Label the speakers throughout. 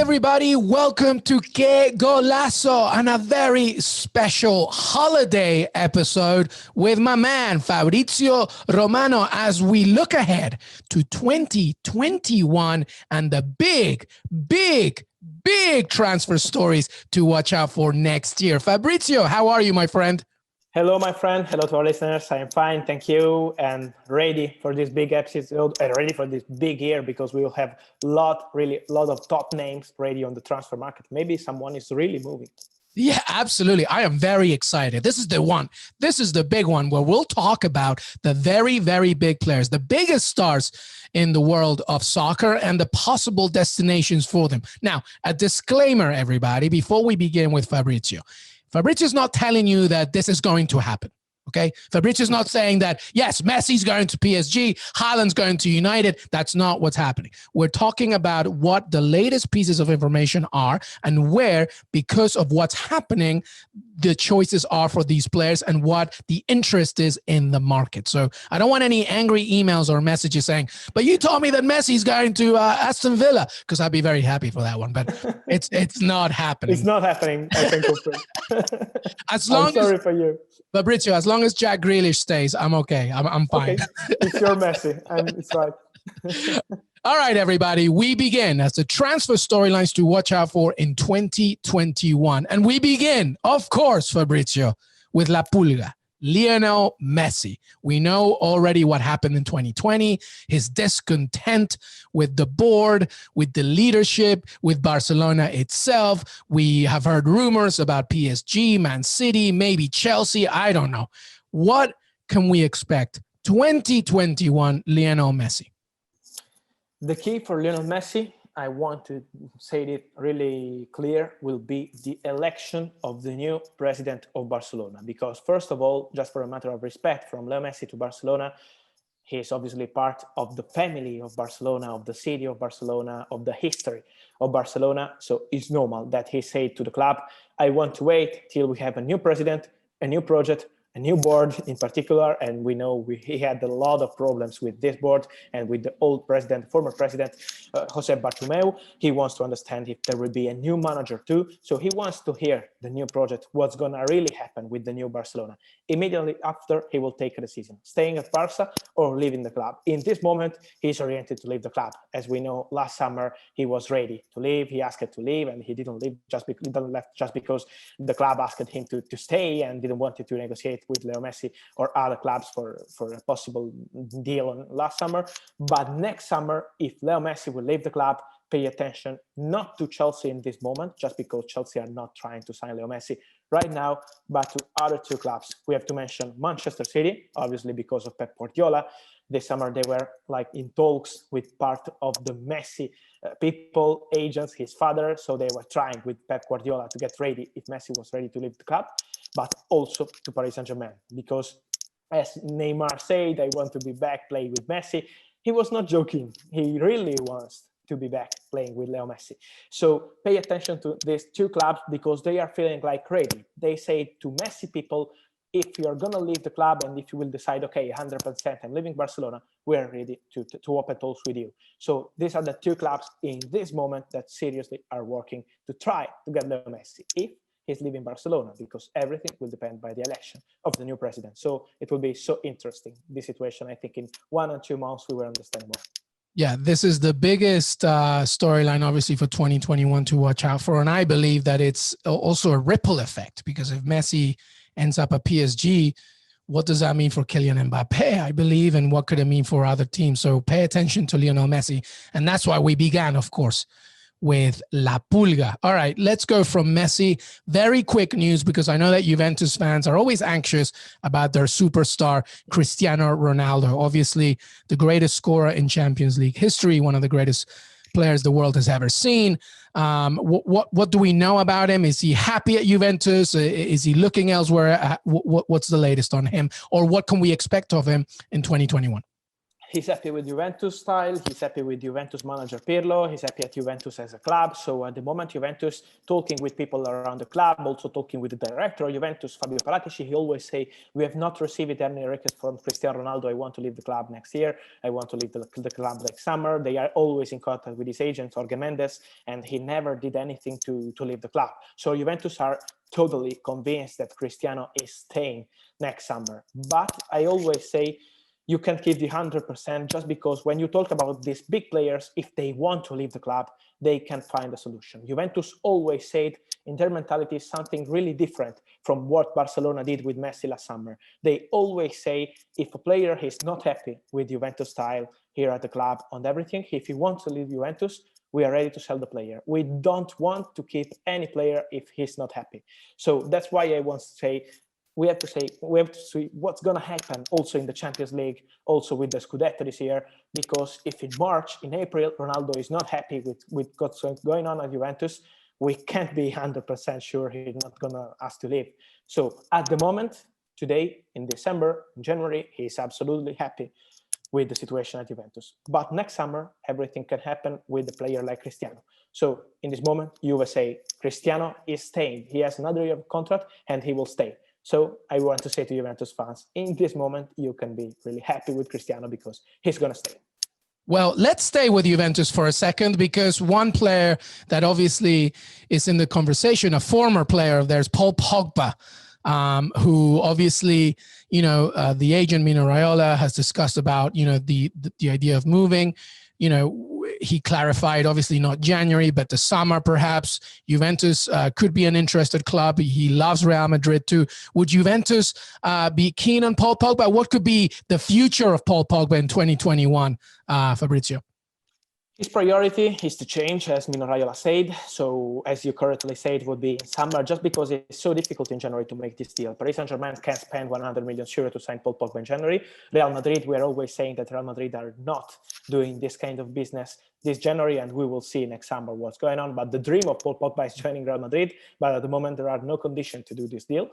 Speaker 1: everybody. Welcome to Que Golazo and a very special holiday episode with my man Fabrizio Romano as we look ahead to 2021 and the big transfer stories to watch out for next year. Fabrizio, how are you, my friend?
Speaker 2: Hello, my friend. Hello to our listeners. I'm fine, thank you, and ready for this big episode and ready for this big year because we will have a lot of top names ready on the transfer market. Maybe someone is really moving.
Speaker 1: Yeah, absolutely. I am very excited. This is the one. This is the big one where we'll talk about the very big players, the biggest stars in the world of soccer and the possible destinations for them. Now, a disclaimer, everybody, before we begin with Fabrizio. Fabrizio's not telling you that this is going to happen, okay? Fabrizio's not saying that, yes, Messi's going to PSG, Haaland's going to United. That's not what's happening. We're talking about what the latest pieces of information are and where, because of what's happening, the choices are for these players and what the interest is in the market. So I don't want any angry emails or messages saying, but you told me that Messi's going to Aston Villa, because I'd be very happy for that one, but it's not happening.
Speaker 2: It's not happening, I think. I'm sorry for you.
Speaker 1: Fabrizio, as long as Jack Grealish stays, I'm okay. I'm fine.
Speaker 2: Okay. It's your Messi, and it's right.
Speaker 1: All right, everybody, we begin as the transfer storylines to watch out for in 2021. And we begin, of course, Fabrizio, with La Pulga, Lionel Messi. We know already what happened in 2020, his discontent with the board, with the leadership, with Barcelona itself. We have heard rumors about PSG, Man City, maybe Chelsea. I don't know. What can we expect 2021 Lionel Messi?
Speaker 2: The key for Lionel Messi, I want to say it really clear, will be the election of the new president of Barcelona. Because first of all, just for a matter of respect from Lionel Messi to Barcelona, he is obviously part of the family of Barcelona, of the city of Barcelona, of the history of Barcelona. So it's normal that he said to the club, I want to wait till we have a new president, a new project, a new board in particular, and we know he had a lot of problems with this board and with the old president, former president, Jose Bartomeu. He wants to understand if there will be a new manager too. So he wants to hear the new project, what's going to really happen with the new Barcelona. Immediately after, he will take a decision, staying at Barca or leaving the club. In this moment, he's oriented to leave the club. As we know, last summer, he was ready to leave. He asked to leave, and he didn't leave just because the club asked him to stay and didn't want to negotiate with Leo Messi or other clubs for a possible deal last summer. But next summer, if Leo Messi will leave the club, pay attention not to Chelsea in this moment, just because Chelsea are not trying to sign Leo Messi right now, but to other two clubs. We have to mention Manchester City, obviously because of Pep Guardiola. This summer they were like in talks with part of the Messi people, agents, his father. So they were trying with Pep Guardiola to get ready if Messi was ready to leave the club, but also to Paris Saint-Germain, because as Neymar said, I want to be back playing with Messi. He was not joking. He really wants to be back playing with Leo Messi. So pay attention to these two clubs because they are feeling like ready. They say to Messi people, if you're going to leave the club and if you will decide, okay, 100% I'm leaving Barcelona, we're ready to open talks with you. So these are the two clubs in this moment that seriously are working to try to get Leo Messi if he's leaving Barcelona, because everything will depend by the election of the new president. So it will be so interesting, this situation. I think in 1 or 2 months, we will understand more.
Speaker 1: Yeah, this is the biggest storyline, obviously, for 2021 to watch out for. And I believe that it's also a ripple effect, because if Messi ends up at PSG, what does that mean for Kylian Mbappe, I believe, and what could it mean for other teams? So pay attention to Lionel Messi. And that's why we began, of course, with La Pulga. All right, let's go from Messi. Very quick news, because I know that Juventus fans are always anxious about their superstar, Cristiano Ronaldo. Obviously, the greatest scorer in Champions League history, one of the greatest players the world has ever seen. What do we know about him? Is he happy at Juventus? Is he looking elsewhere? What's the latest on him? Or what can we expect of him in 2021?
Speaker 2: He's happy with Juventus style. He's happy with Juventus manager Pirlo. He's happy at Juventus as a club. So at the moment, Juventus talking with people around the club, also talking with the director of Juventus, Fabio Paratici, he always say, we have not received any request from Cristiano Ronaldo. I want to leave the club next year. I want to leave the club next summer. They are always in contact with his agent, Jorge Mendes, and he never did anything to leave the club. So Juventus are totally convinced that Cristiano is staying next summer. But I always say, you can't give the 100% just because when you talk about these big players, if they want to leave the club, they can find a solution. Juventus always said in their mentality is something really different from what Barcelona did with Messi last summer. They always say if a player is not happy with Juventus style here at the club and everything, if he wants to leave Juventus, we are ready to sell the player. We don't want to keep any player if he's not happy. So that's why I want to say, we have to see what's going to happen also in the Champions League, also with the Scudetto this year, because if in March, in April, Ronaldo is not happy with what's going on at Juventus, we can't be 100% sure he's not going to ask to leave. So at the moment, today, in December, in January, he's absolutely happy with the situation at Juventus. But next summer, everything can happen with a player like Cristiano. So in this moment, Juve say, Cristiano is staying. He has another year of contract and he will stay. So I want to say to Juventus fans, in this moment, you can be really happy with Cristiano because he's going to stay.
Speaker 1: Well, let's stay with Juventus for a second, because one player that obviously is in the conversation, a former player of theirs, Paul Pogba, who obviously, the agent Mino Raiola has discussed about, the idea of moving. He clarified, obviously not January, but the summer perhaps. Juventus could be an interested club. He loves Real Madrid too. Would Juventus be keen on Paul Pogba? What could be the future of Paul Pogba in 2021, Fabrizio?
Speaker 2: His priority is to change, as Mino Raiola said. So, as you correctly said, it would be in summer, just because it's so difficult in January to make this deal. Paris Saint-Germain can spend 100 million euros to sign Paul Pogba in January. Real Madrid, we are always saying that Real Madrid are not doing this kind of business this January, and we will see next summer what's going on. But the dream of Paul Pogba is joining Real Madrid, but at the moment there are no conditions to do this deal.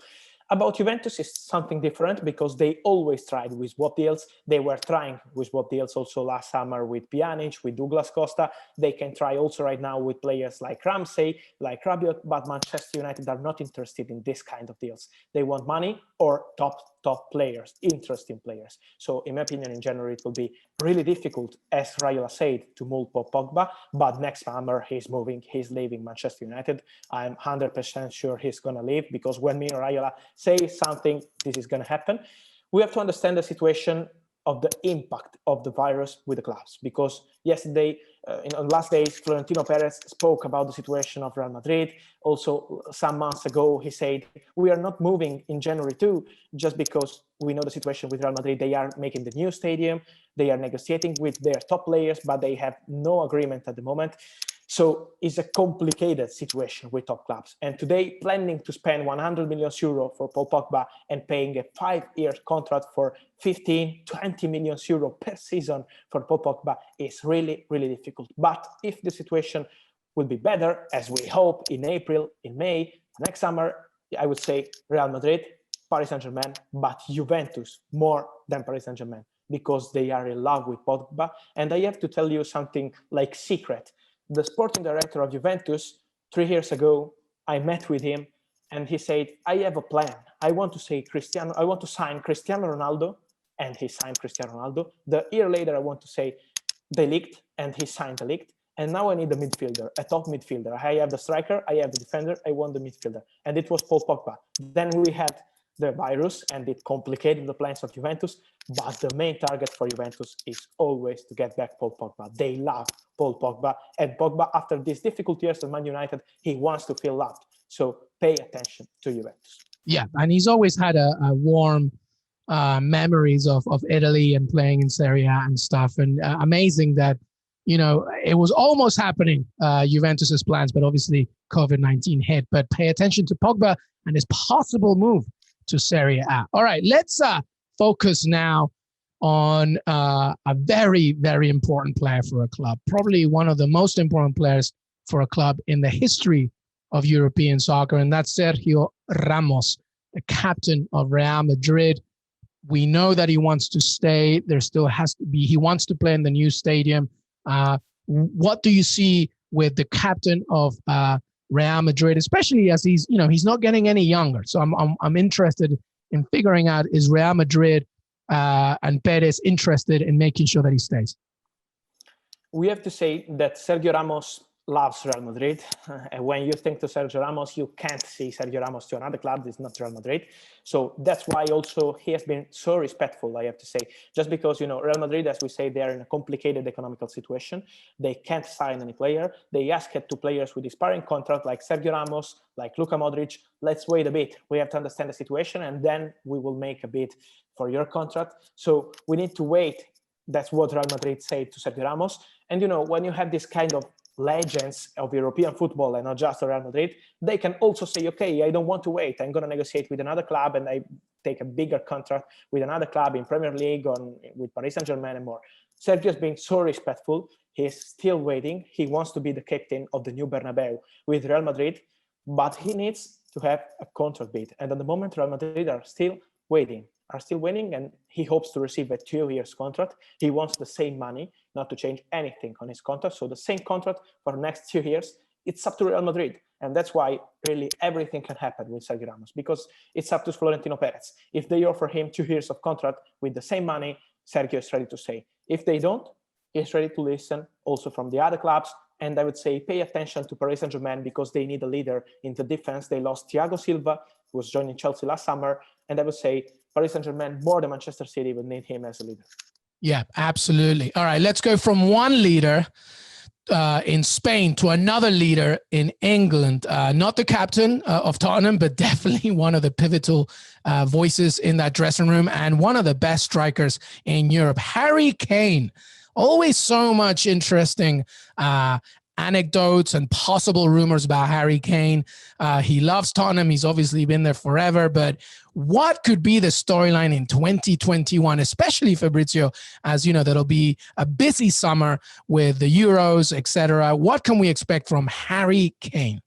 Speaker 2: About Juventus is something different because they always tried with swap deals. They were trying with swap deals also last summer with Pjanic, with Douglas Costa. They can try also right now with players like Ramsey, like Rabiot, but Manchester United are not interested in this kind of deals. They want money or top players, interesting players. So in my opinion, in January, it will be really difficult, as Raiola said, to move Paul Pogba, but next summer he's moving, he's leaving Manchester United. I'm 100% sure he's going to leave, because when Mino Raiola says something, this is going to happen. We have to understand the situation of the impact of the virus with the clubs, because yesterday, in the last days, Florentino Perez spoke about the situation of Real Madrid. Also, some months ago, he said, we are not moving in January too, just because we know the situation with Real Madrid. They are making the new stadium. They are negotiating with their top players, but they have no agreement at the moment. So it's a complicated situation with top clubs. And today, planning to spend 100 million euro for Paul Pogba and paying a 5-year contract for 15, 20 million euro per season for Paul Pogba is really, really difficult. But if the situation will be better, as we hope in April, in May, next summer, I would say Real Madrid, Paris Saint-Germain, but Juventus more than Paris Saint-Germain, because they are in love with Pogba. And I have to tell you something like secret. The sporting director of Juventus, 3 years ago, I met with him and he said, I have a plan. I want to sign Cristiano Ronaldo, and he signed Cristiano Ronaldo. The year later, I want to say De Ligt, and he signed De Ligt. And now I need a midfielder, a top midfielder. I have the striker, I have the defender, I want the midfielder. And it was Paul Pogba. Then we had the virus and it complicated the plans of Juventus. But the main target for Juventus is always to get back Paul Pogba. They love Paul Pogba. And Pogba, after these difficult years at Man United, he wants to feel loved. So pay attention to Juventus.
Speaker 1: Yeah, and he's always had a warm memories of Italy and playing in Serie A and stuff. And amazing that, it was almost happening, Juventus's plans, but obviously COVID-19 hit. But pay attention to Pogba and his possible move to Serie A. All right, let's focus now on a very, very important player for a club, probably one of the most important players for a club in the history of European soccer, and that's Sergio Ramos, the captain of Real Madrid. We know that he wants to stay. There still has to be, he wants to play in the new stadium. What do you see with the captain of Real Madrid, especially as he's not getting any younger? So I'm interested in figuring out, is Real Madrid and Perez interested in making sure that he stays?
Speaker 2: We have to say that Sergio Ramos loves Real Madrid. And when you think to Sergio Ramos, you can't see Sergio Ramos to another club. It's not Real Madrid. So that's why also he has been so respectful, I have to say. Just because, Real Madrid, as we say, they are in a complicated economical situation. They can't sign any player. They asked two players with expiring contract, like Sergio Ramos, like Luka Modric. Let's wait a bit. We have to understand the situation, and then we will make a bid for your contract. So we need to wait. That's what Real Madrid said to Sergio Ramos. And, when you have this kind of legends of European football and not just Real Madrid, they can also say, okay, I don't want to wait. I'm going to negotiate with another club and I take a bigger contract with another club in Premier League or with Paris Saint-Germain and more. Sergio's been so respectful. He's still waiting. He wants to be the captain of the new Bernabeu with Real Madrid, but he needs to have a contract bid. And at the moment, Real Madrid are still waiting, and he hopes to receive a 2-year contract. He wants the same money, not to change anything on his contract. So the same contract for the next 2 years, it's up to Real Madrid. And that's why really everything can happen with Sergio Ramos, because it's up to Florentino Perez. If they offer him 2 years of contract with the same money, Sergio is ready to stay. If they don't, he's ready to listen also from the other clubs. And I would say pay attention to Paris Saint-Germain, because they need a leader in the defense. They lost Thiago Silva, who was joining Chelsea last summer. And I would say Paris Saint-Germain, more than Manchester City, would need him as a leader.
Speaker 1: Yeah, absolutely. All right, let's go from one leader in Spain to another leader in England. Not the captain of Tottenham, but definitely one of the pivotal voices in that dressing room and one of the best strikers in Europe, Harry Kane. Always so much interesting anecdotes and possible rumors about Harry Kane. He loves Tottenham. He's obviously been there forever, but what could be the storyline in 2021, especially Fabrizio, as you know, that'll be a busy summer with the Euros, etc. What can we expect from Harry Kane?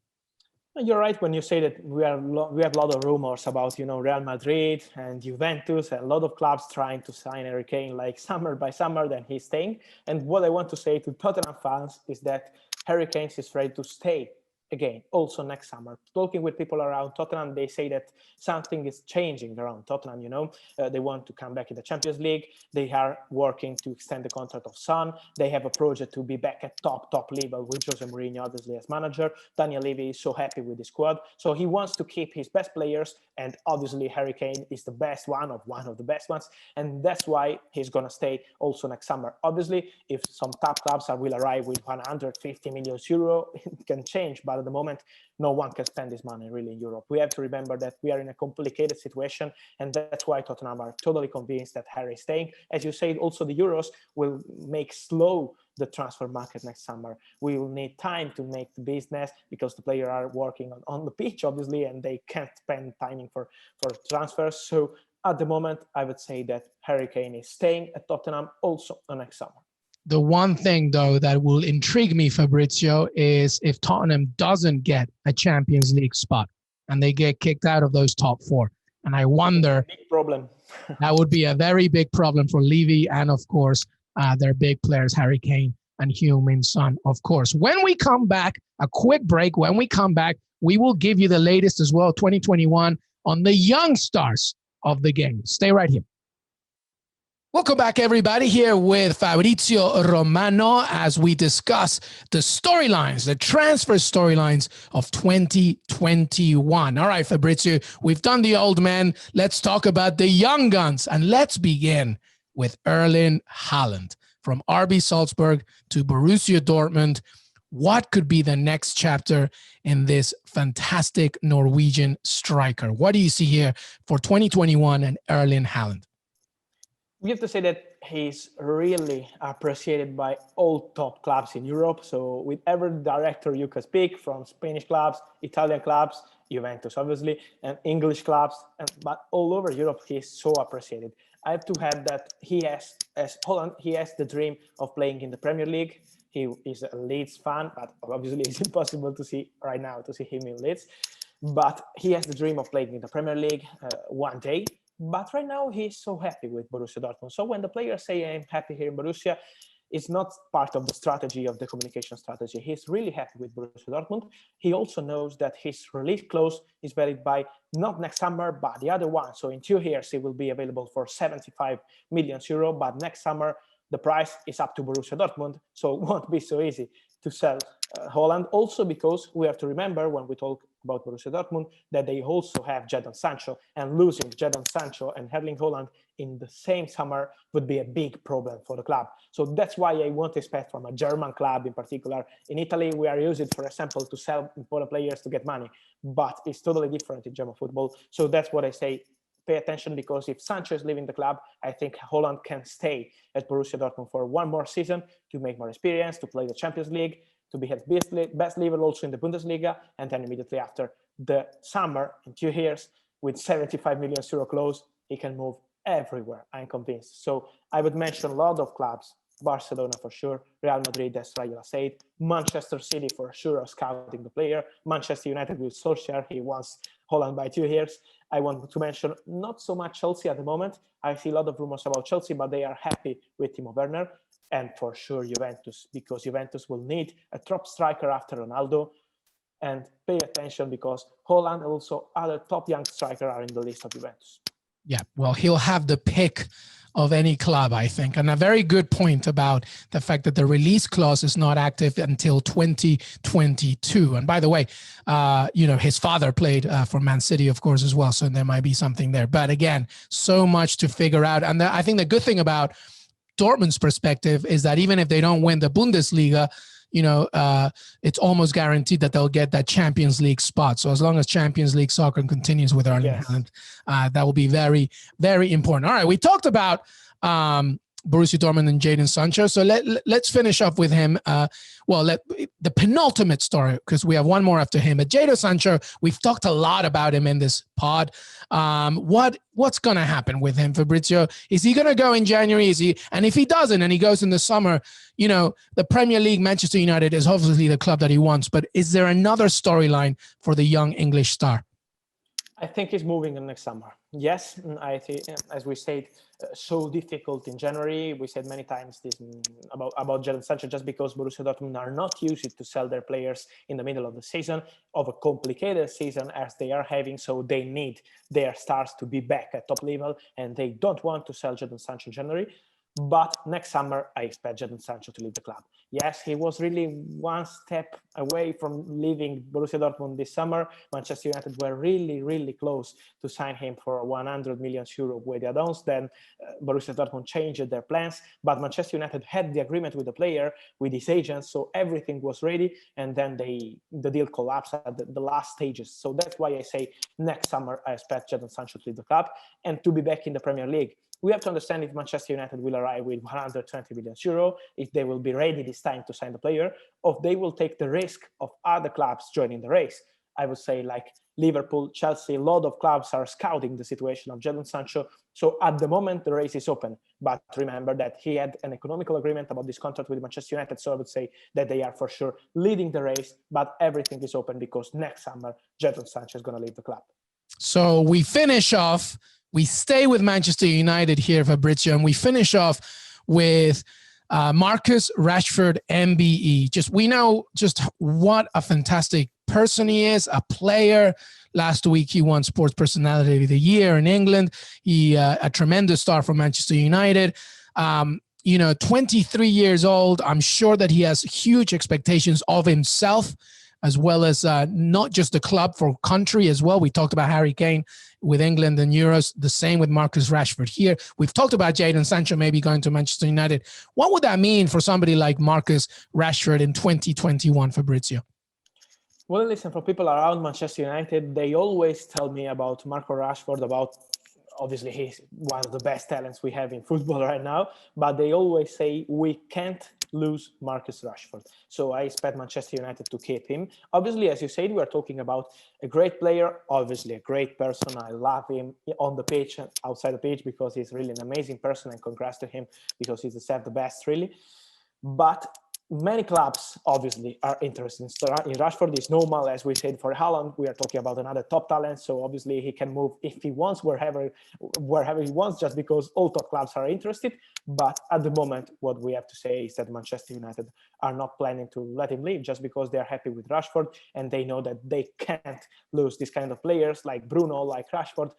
Speaker 2: You're right when you say that we have a lot of rumors about, Real Madrid and Juventus and a lot of clubs trying to sign Harry Kane like summer by summer, then he's staying. And what I want to say to Tottenham fans is that Harry Kane is ready to stay again, also next summer. Talking with people around Tottenham, they say that something is changing around Tottenham, they want to come back in the Champions League. They are working to extend the contract of Son. They have a project to be back at top level with Jose Mourinho, obviously, as manager. Daniel Levy is so happy with the squad. So he wants to keep his best players. And obviously, Harry Kane is the best one of the best ones. And that's why he's going to stay also next summer. Obviously, if some top clubs will arrive with 150 million euro, it can change. But at the moment, no one can spend this money really in Europe. We have to remember that we are in a complicated situation, and that's why Tottenham are totally convinced that Harry is staying. As you said, also the Euros will make slow the transfer market next summer. We will need time to make the business, because the players are working on the pitch, obviously, and they can't spend timing for transfers. So at the moment, I would say that Harry Kane is staying at Tottenham also next summer.
Speaker 1: The one thing, though, that will intrigue me, Fabrizio, is if Tottenham doesn't get a Champions League spot and they get kicked out of those top four. And I wonder,
Speaker 2: big problem.
Speaker 1: That would be a very big problem for Levy and, of course, their big players, Harry Kane and Heung-min Son, of course. When we come back, a quick break. When we come back, we will give you the latest as well, 2021, on the young stars of the game. Stay right here. Welcome back, everybody, here with Fabrizio Romano as we discuss the storylines, the transfer storylines of 2021. All right, Fabrizio, we've done the old men. Let's talk about the young guns. And let's begin with Erling Haaland. From RB Salzburg to Borussia Dortmund, what could be the next chapter in this fantastic Norwegian striker? What do you see here for 2021 and Erling Haaland?
Speaker 2: We have to say that he's really appreciated by all top clubs in Europe. So with every director you can speak, from Spanish clubs, Italian clubs, Juventus, obviously, and English clubs, but all over Europe, he's so appreciated. I have to add that he has the dream of playing in the Premier League. He is a Leeds fan, but obviously it's impossible to see right now to see him in Leeds. But he has the dream of playing in the Premier League one day. But right now he's so happy with Borussia Dortmund. So when the players say I'm happy here in Borussia, it's not part of the strategy of the communication strategy. He's really happy with Borussia Dortmund. He also knows that his release clause is valid by not next summer, but the other one. So in 2 years, he will be available for 75 million euro. But next summer, the price is up to Borussia Dortmund. So it won't be so easy to sell Holland. Also because we have to remember when we talk about Borussia Dortmund that they also have Jadon Sancho, and losing Jadon Sancho and Erling Haaland in the same summer would be a big problem for the club. So that's why I won't expect from a German club in particular. In Italy, we are used, for example, to sell important players to get money, but it's totally different in German football. So that's what I say. Pay attention, because if Sancho is leaving the club, I think Haaland can stay at Borussia Dortmund for one more season to make more experience, to play the Champions League, to be at best level also in the Bundesliga, and then immediately after the summer, in 2 years, with 75 million euro clause, he can move everywhere, I'm convinced. So I would mention a lot of clubs. Barcelona for sure, Real Madrid, as Raiola said, Manchester City for sure are scouting the player, Manchester United with Solskjaer, he wants Holland by 2 years. I want to mention not so much Chelsea at the moment. I see a lot of rumors about Chelsea, but they are happy with Timo Werner. And for sure Juventus, because Juventus will need a top striker after Ronaldo. And pay attention, because Holland and also other top young strikers are in the list of Juventus.
Speaker 1: Yeah, well, he'll have the pick of any club, I think. And a very good point about the fact that the release clause is not active until 2022. And by the way, his father played for Man City, of course, as well. So there might be something there. But again, so much to figure out. And I think the good thing about Dortmund's perspective is that even if they don't win the Bundesliga, it's almost guaranteed that they'll get that Champions League spot. So as long as Champions League soccer continues with Erling Haaland, that will be very, very important. All right, we talked about Borussia Dortmund and Jadon Sancho. So let's finish up with him. The penultimate story, because we have one more after him. But Jadon Sancho, we've talked a lot about him in this pod. What's going to happen with him, Fabrizio? Is he going to go in January? And if he doesn't, and he goes in the summer, the Premier League, Manchester United is obviously the club that he wants. But is there another storyline for the young English star?
Speaker 2: I think he's moving in next summer. Yes, I think, as we said, so difficult in January. We said many times this about Jadon Sancho, just because Borussia Dortmund are not used to sell their players in the middle of the season, of a complicated season as they are having. So they need their stars to be back at top level, and they don't want to sell Jadon Sancho in January. But next summer, I expect Jadon Sancho to leave the club. Yes, he was really one step away from leaving Borussia Dortmund this summer. Manchester United were really, really close to sign him for 100 million euro with the add-ons. Then Borussia Dortmund changed their plans, but Manchester United had the agreement with the player, with his agents, so everything was ready. And then the deal collapsed at the last stages. So that's why I say next summer, I expect Jadon Sancho to leave the club and to be back in the Premier League. We have to understand if Manchester United will arrive with 120 million euro, if they will be ready this time to sign the player, or if they will take the risk of other clubs joining the race. I would say like Liverpool, Chelsea, a lot of clubs are scouting the situation of Jadon Sancho. So at the moment, the race is open. But remember that he had an economical agreement about this contract with Manchester United. So I would say that they are for sure leading the race, but everything is open because next summer, Jadon Sancho is going to leave the club.
Speaker 1: So we finish off. We stay with Manchester United here, Fabrizio, and we finish off with Marcus Rashford Mbe. We know just what a fantastic person he is, a player. Last week, he won Sports Personality of the Year in England. He a tremendous star for Manchester United. 23 years old. I'm sure that he has huge expectations of himself, as well as not just the club, for country as well. We talked about Harry Kane with England and Euros, the same with Marcus Rashford here. We've talked about Jadon Sancho maybe going to Manchester United. What would that mean for somebody like Marcus Rashford in 2021, Fabrizio?
Speaker 2: Well, listen, for people around Manchester United, they always tell me about Marcus Rashford, about obviously he's one of the best talents we have in football right now, but they always say we can't lose Marcus Rashford. So I expect Manchester United to keep him. Obviously, as you said, we are talking about a great player, obviously a great person. I love him on the pitch and outside the pitch because he's really an amazing person, and congrats to him because he's deserved the best, really. But many clubs obviously are interested in Rashford. It's normal, as we said, for Haaland. We are talking about another top talent, so obviously he can move if he wants, wherever he wants, just because all top clubs are interested. But at the moment, what we have to say is that Manchester United are not planning to let him leave just because they are happy with Rashford, and they know that they can't lose this kind of players like Bruno, like Rashford,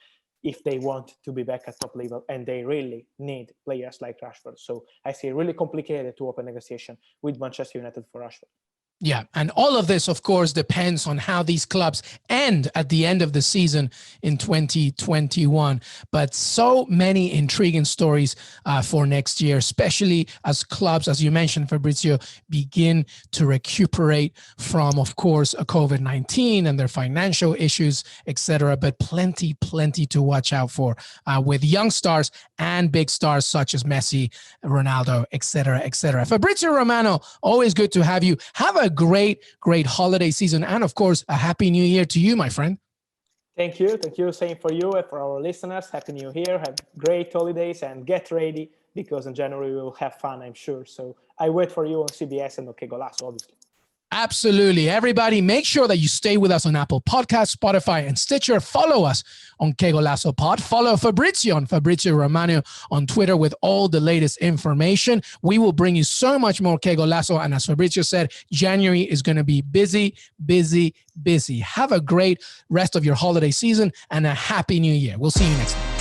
Speaker 2: if they want to be back at top level, and they really need players like Rashford. So I see it really complicated to open negotiation with Manchester United for Rashford.
Speaker 1: Yeah, and all of this, of course, depends on how these clubs end at the end of the season in 2021. But so many intriguing stories for next year, especially as clubs, as you mentioned, Fabrizio, begin to recuperate from, of course, COVID-19 and their financial issues, etc. But plenty to watch out for with young stars and big stars such as Messi, Ronaldo, etc., etc. Fabrizio Romano, always good to have you. Have a great holiday season, and of course a happy new year to you, my friend.
Speaker 2: Thank you. Same for you and for our listeners. Happy new year. Have great holidays and get ready, because in January we will have fun, I'm sure. So I wait for you on CBS and OK Golazo, obviously.
Speaker 1: Absolutely. Everybody, make sure that you stay with us on Apple Podcasts, Spotify, and Stitcher. Follow us on Que Golazo Pod. Follow Fabrizio on Fabrizio Romano on Twitter with all the latest information. We will bring you so much more Que Golazo. And as Fabrizio said, January is going to be busy. Have a great rest of your holiday season and a happy new year. We'll see you next time.